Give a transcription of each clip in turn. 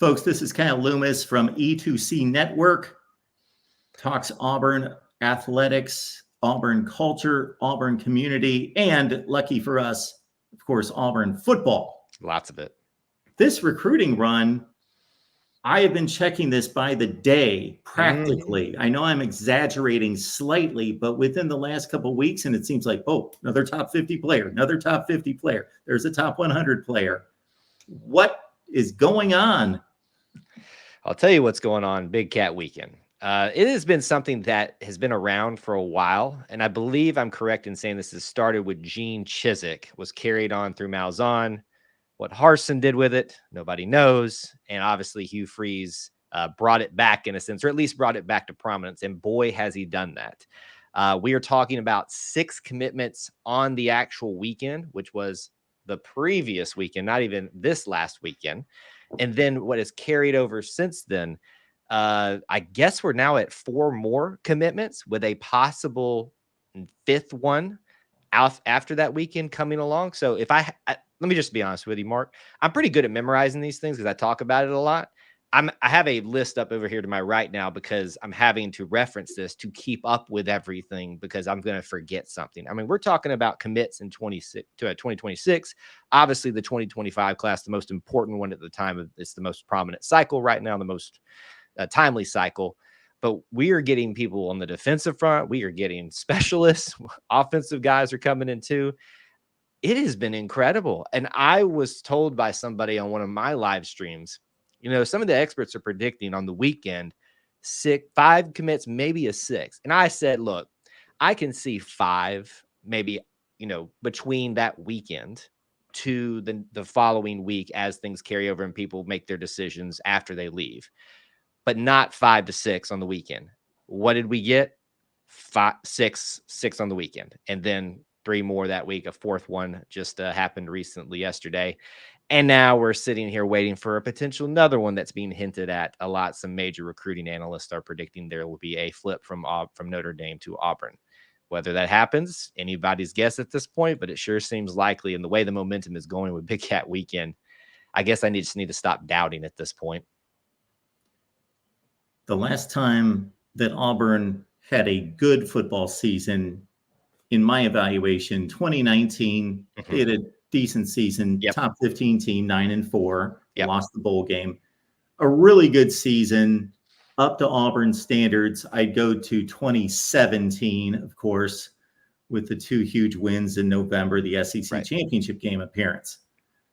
Folks, this is Kyle Loomis from E2C Network. Talks Auburn athletics, Auburn culture, Auburn community, and lucky for us, of course, Auburn football. Lots of it. This recruiting run, I have been checking this by the day, practically. I know I'm exaggerating slightly, but within the last couple of weeks, and it seems like, oh, another top 50 player, another top 50 player. There's a top 100 player. What is going on? I'll tell you what's going on Big Cat Weekend. It has been something that has been around for a while, and I believe I'm correct in saying this has started with Gene Chizik, was carried on through Malzahn. What Harsin did with it, nobody knows, and obviously Hugh Freeze brought it back in a sense, or at least brought it back to prominence, and boy, has he done that. We are talking about 6 commitments on the actual weekend, which was the previous weekend, not even this last weekend. And then what has carried over since then, I guess we're now at 4 more commitments with a possible 5th one out after that weekend coming along. So if let me just be honest with you, Mark, I'm pretty good at memorizing these things because I talk about it a lot. I have a list up over here to my right now because I'm having to reference this to keep up with everything because I'm going to forget something. I mean, we're talking about commits in 2026. Obviously, the 2025 class, the most important one at the time. It's the most prominent cycle right now, the most timely cycle. But we are getting people on the defensive front. We are getting specialists. Offensive guys are coming in too. It has been incredible. And I was told by somebody on one of my live streams, some of the experts are predicting on the weekend 5 commits, maybe a 6. And I said, look, I can see 5, maybe, between that weekend to the following week as things carry over and people make their decisions after they leave, but not 5 to 6 on the weekend. What did we get? 6 on the weekend. And then 3 more that week. A 4th one just happened recently yesterday. And now we're sitting here waiting for a potential another one that's being hinted at a lot. Some major recruiting analysts are predicting there will be a flip from Notre Dame to Auburn. Whether that happens, anybody's guess at this point, but it sure seems likely. And the way the momentum is going with Big Cat Weekend, I guess I just need to stop doubting at this point. The last time that Auburn had a good football season, in my evaluation, 2019, they had a decent season, top 15 team, 9-4, lost the bowl game. A really good season, up to Auburn standards. I'd go to 2017, of course, with the 2 huge wins in November, the SEC championship game appearance.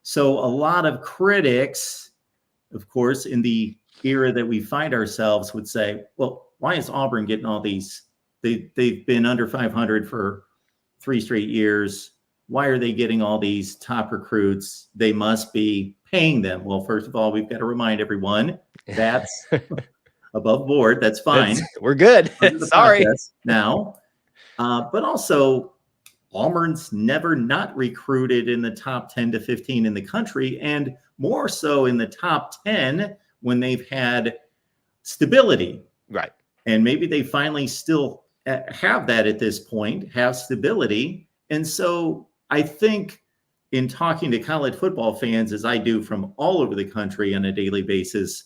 So a lot of critics, of course, in the era that we find ourselves would say, well, why is Auburn getting all these? They've been under 500 for 3 straight years. Why are they getting all these top recruits? They must be paying them. Well, first of all, we've got to remind everyone that's above board. That's fine. We're good. Sorry. Now, but also Auburn's never not recruited in the top 10 to 15 in the country, and more so in the top 10 when they've had stability. Right. And maybe they finally still have that at this point, have stability. And so I think in talking to college football fans, as I do from all over the country on a daily basis,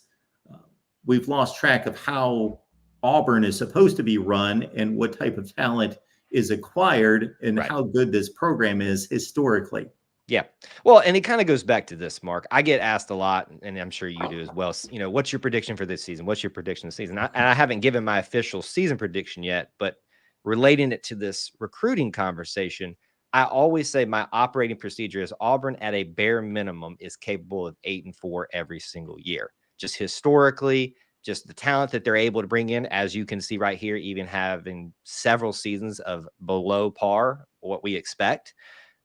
we've lost track of how Auburn is supposed to be run and what type of talent is acquired and how good this program is historically. Yeah. Well, and it kind of goes back to this, Mark. I get asked a lot, and I'm sure you do as well. What's your prediction for this season? What's your prediction this season? And I haven't given my official season prediction yet, but relating it to this recruiting conversation, I always say my operating procedure is Auburn at a bare minimum is capable of 8-4 every single year. Just historically, just the talent that they're able to bring in, as you can see right here, even having several seasons of below par, what we expect.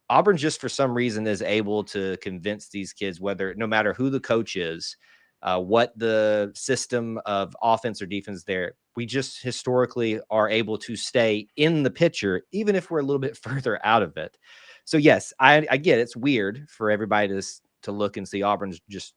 Auburn just for some reason is able to convince these kids, no matter who the coach is, what the system of offense or defense there, we just historically are able to stay in the picture, even if we're a little bit further out of it. So yes, I get it's weird for everybody to look and see Auburn's just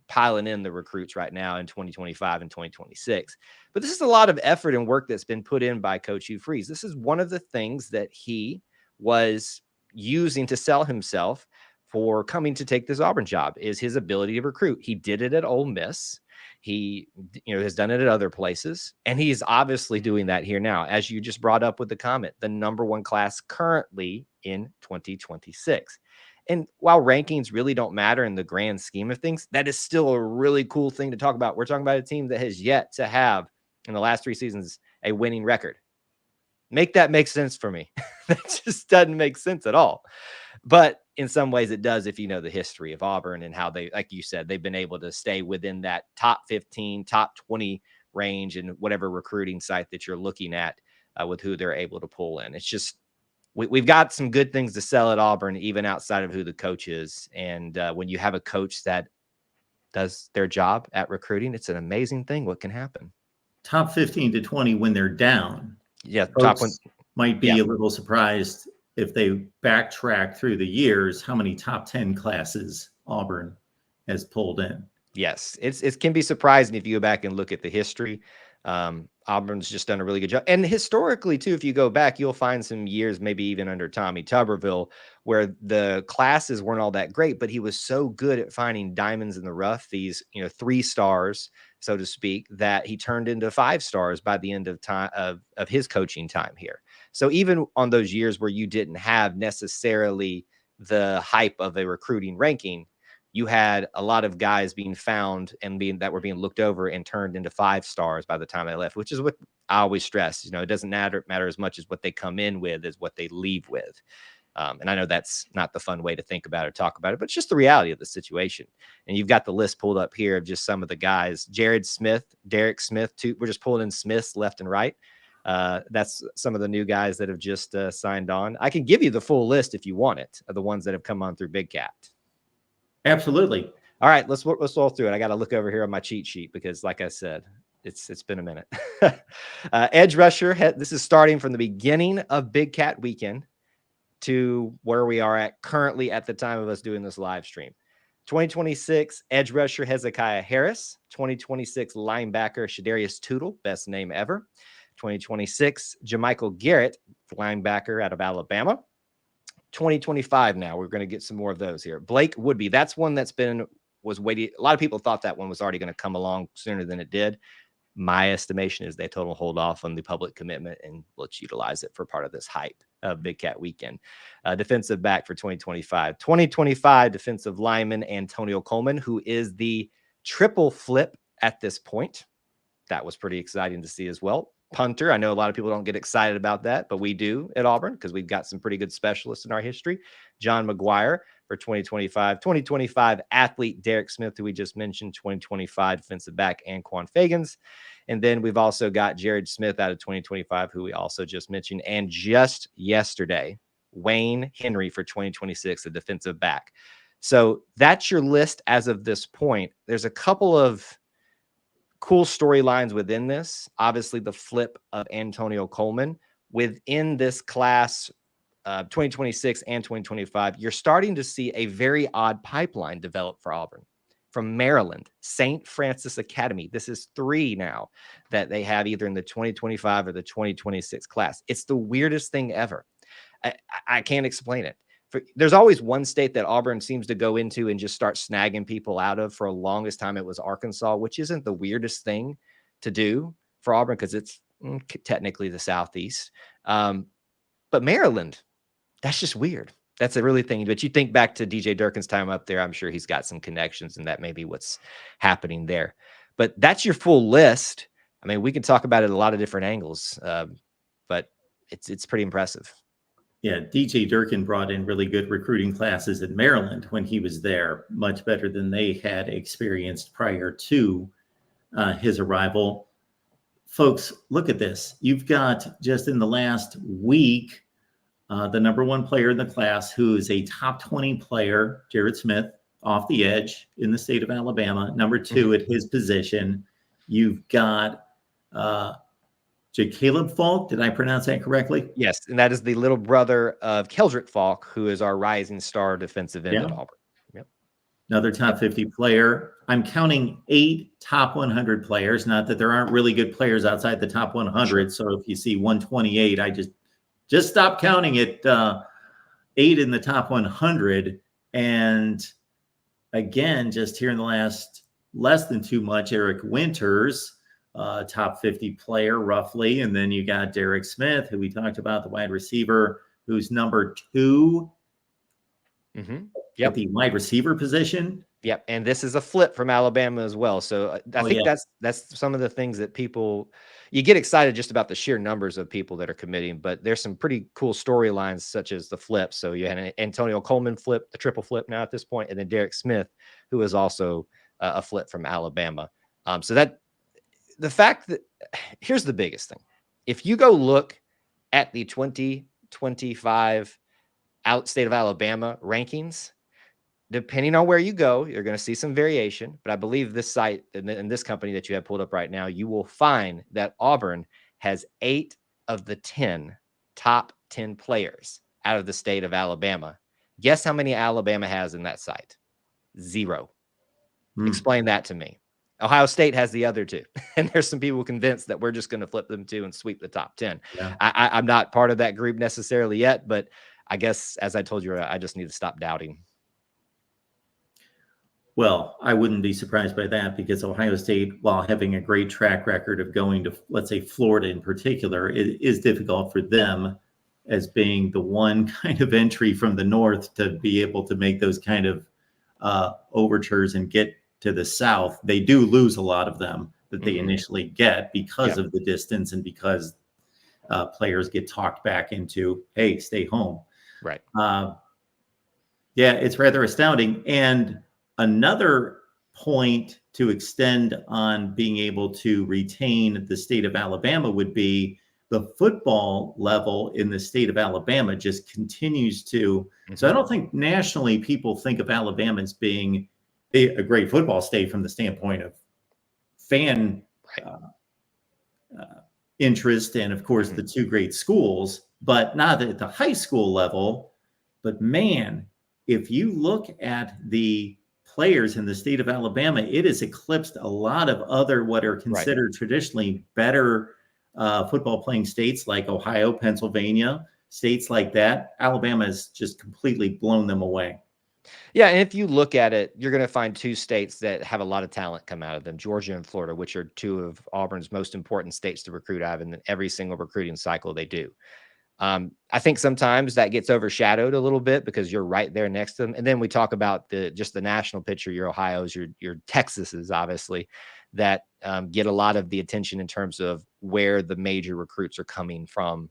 piling in the recruits right now in 2025 and 2026. But this is a lot of effort and work that's been put in by Coach Hugh Freeze. This is one of the things that he was using to sell himself for coming to take this Auburn job is his ability to recruit. He did it at Ole Miss. He, has done it at other places, and he's obviously doing that here now. As you just brought up with the comment, the #1 class currently in 2026. And while rankings really don't matter in the grand scheme of things, that is still a really cool thing to talk about. We're talking about a team that has yet to have, in the last 3 seasons, a winning record. Make that make sense for me. That just doesn't make sense at all. But in some ways it does if you know the history of Auburn and how they, like you said, they've been able to stay within that top 15, top 20 range in whatever recruiting site that you're looking at with who they're able to pull in. It's just, we've got some good things to sell at Auburn, even outside of who the coach is. And when you have a coach that does their job at recruiting, it's an amazing thing what can happen. Top 15 to 20 when they're down. Yeah, Folks top one might be a little surprised if they backtrack through the years how many top 10 classes Auburn has pulled in. Yes, it can be surprising if you go back and look at the history. Auburn's just done a really good job. And historically, too, if you go back, you'll find some years, maybe even under Tommy Tuberville, where the classes weren't all that great, but he was so good at finding diamonds in the rough, these 3 stars, so to speak, that he turned into 5 stars by the end of time of his coaching time here. So even on those years where you didn't have necessarily the hype of a recruiting ranking, you had a lot of guys being found and that were being looked over and turned into 5 stars by the time they left, which is what I always stress. It doesn't matter as much as what they come in with as what they leave with. And I know that's not the fun way to think about it or talk about it, but it's just the reality of the situation. And you've got the list pulled up here of just some of the guys: Jared Smith, Derek Smith. We're just pulling in Smiths left and right. That's some of the new guys that have just signed on. I can give you the full list if you want it, of the ones that have come on through Big Cat. Absolutely. All right, let's roll through it. I got to look over here on my cheat sheet because, like I said, it's been a minute. Edge rusher. This is starting from the beginning of Big Cat Weekend to where we are at currently at the time of us doing this live stream. 2026 edge rusher Hezekiah Harris. 2026 linebacker Shadarius Tootle, best name ever. 2026 Jamichael Garrett, linebacker out of Alabama. 2025 now. We're going to get some more of those here. Blake Woodby. That's one that's was waiting. A lot of people thought that one was already going to come along sooner than it did. My estimation is they told him hold off on the public commitment and let's utilize it for part of this hype of Big Cat Weekend. Defensive back for 2025. 2025 defensive lineman Antonio Coleman, who is the triple flip at this point. That was pretty exciting to see as well. Punter. I know a lot of people don't get excited about that, but we do at Auburn because we've got some pretty good specialists in our history. John McGuire for 2025. 2025 athlete Derek Smith, who we just mentioned. 2025 defensive back Anquan Fagans. And then we've also got Jared Smith out of 2025, who we also just mentioned. And just yesterday, Wayne Henry for 2026, a defensive back. So that's your list as of this point. There's a couple of cool storylines within this. Obviously, the flip of Antonio Coleman within this class, 2026 and 2025. You're starting to see a very odd pipeline develop for Auburn. From Maryland, St. Francis Academy. This is 3 now that they have either in the 2025 or the 2026 class. It's the weirdest thing ever. I can't explain it. There's always one state that Auburn seems to go into and just start snagging people out of. For a longest time, it was Arkansas, which isn't the weirdest thing to do for Auburn because it's technically the Southeast. But Maryland, that's just weird. That's a really thing. But you think back to DJ Durkin's time up there, I'm sure he's got some connections, and that may be what's happening there. But that's your full list. I mean, we can talk about it at a lot of different angles, but it's pretty impressive. Yeah, DJ Durkin brought in really good recruiting classes in Maryland when he was there, much better than they had experienced prior to his arrival. Folks, look at this. You've got just in the last week, the #1 player in the class who is a top 20 player, Jared Smith, off the edge in the state of Alabama. #2 at his position. You've got Caleb Falk. Did I pronounce that correctly? Yes, and that is the little brother of Keldrick Falk, who is our rising star defensive end at Auburn. Yep. Another top 50 player. I'm counting 8 top 100 players. Not that there aren't really good players outside the top 100. So if you see 128, I just stop counting it. 8 in the top 100. And again, just here in the last less than 2 months, Eric Winters, top 50 player roughly. And then you got Derek Smith, who we talked about, the wide receiver, who's number 2 at the wide receiver position. Yep, and this is a flip from Alabama as well. So I think that's some of the things that you get excited just about the sheer numbers of people that are committing, but there's some pretty cool storylines such as the flip. So you had an Antonio Coleman flip, the triple flip now at this point, and then Derek Smith, who is also a flip from Alabama. So that the fact that here's the biggest thing: if you go look at the 2025 state of Alabama rankings, depending on where you go, you're going to see some variation. But I believe this site and this company that you have pulled up right now, you will find that Auburn has 8 of the 10 top 10 players out of the state of Alabama. Guess how many Alabama has in that site? 0. Explain that to me. Ohio State has the other 2. And there's some people convinced that we're just going to flip them 2 and sweep the top 10. Yeah. I'm not part of that group necessarily yet, but I guess, as I told you, I just need to stop doubting. Well, I wouldn't be surprised by that because Ohio State, while having a great track record of going to, let's say, Florida in particular, it is difficult for them as being the one kind of entry from the north to be able to make those kind of overtures and get to the south. They do lose a lot of them that they initially get because of the distance and because players get talked back into, hey, stay home. Right. Yeah, it's rather astounding. And another point to extend on being able to retain the state of Alabama would be the football level in the state of Alabama just continues to. So I don't think nationally people think of Alabama as being a great football state from the standpoint of fan interest and, of course, the 2 great schools, but not at the high school level. But man, if you look at the players in the state of Alabama, it has eclipsed a lot of other what are considered traditionally better football playing states like Ohio, Pennsylvania, states like that. Alabama has just completely blown them away. Yeah, and if you look at it, you're going to find 2 states that have a lot of talent come out of them, Georgia and Florida, which are 2 of Auburn's most important states to recruit out of in every single recruiting cycle they do. I think sometimes that gets overshadowed a little bit because you're right there next to them. And then we talk about just the national picture, your Ohio's, your Texas's, obviously, that get a lot of the attention in terms of where the major recruits are coming from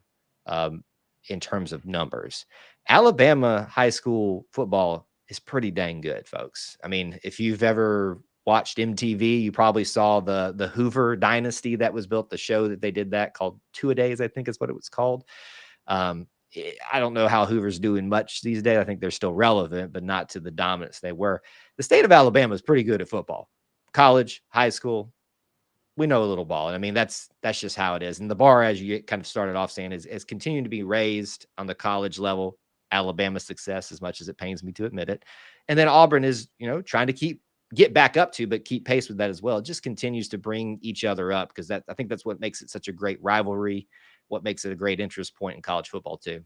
in terms of numbers. Alabama high school football is pretty dang good, folks. I mean, if you've ever watched MTV, you probably saw the Hoover Dynasty that was built, the show that they did that called Two-A-Days, I think is what it was called. I don't know how Hoover's doing much these days. I think they're still relevant, but not to the dominance they were. The state of Alabama is pretty good at football, college, high school. We know a little ball. And I mean, that's just how it is. And the bar, as you kind of started off saying, is continuing to be raised on the college level. Alabama's success, as much as it pains me to admit it. And then Auburn is, trying to get back up to, but keep pace with that as well. It just continues to bring each other up because I think that's what makes it such a great rivalry, what makes it a great interest point in college football too.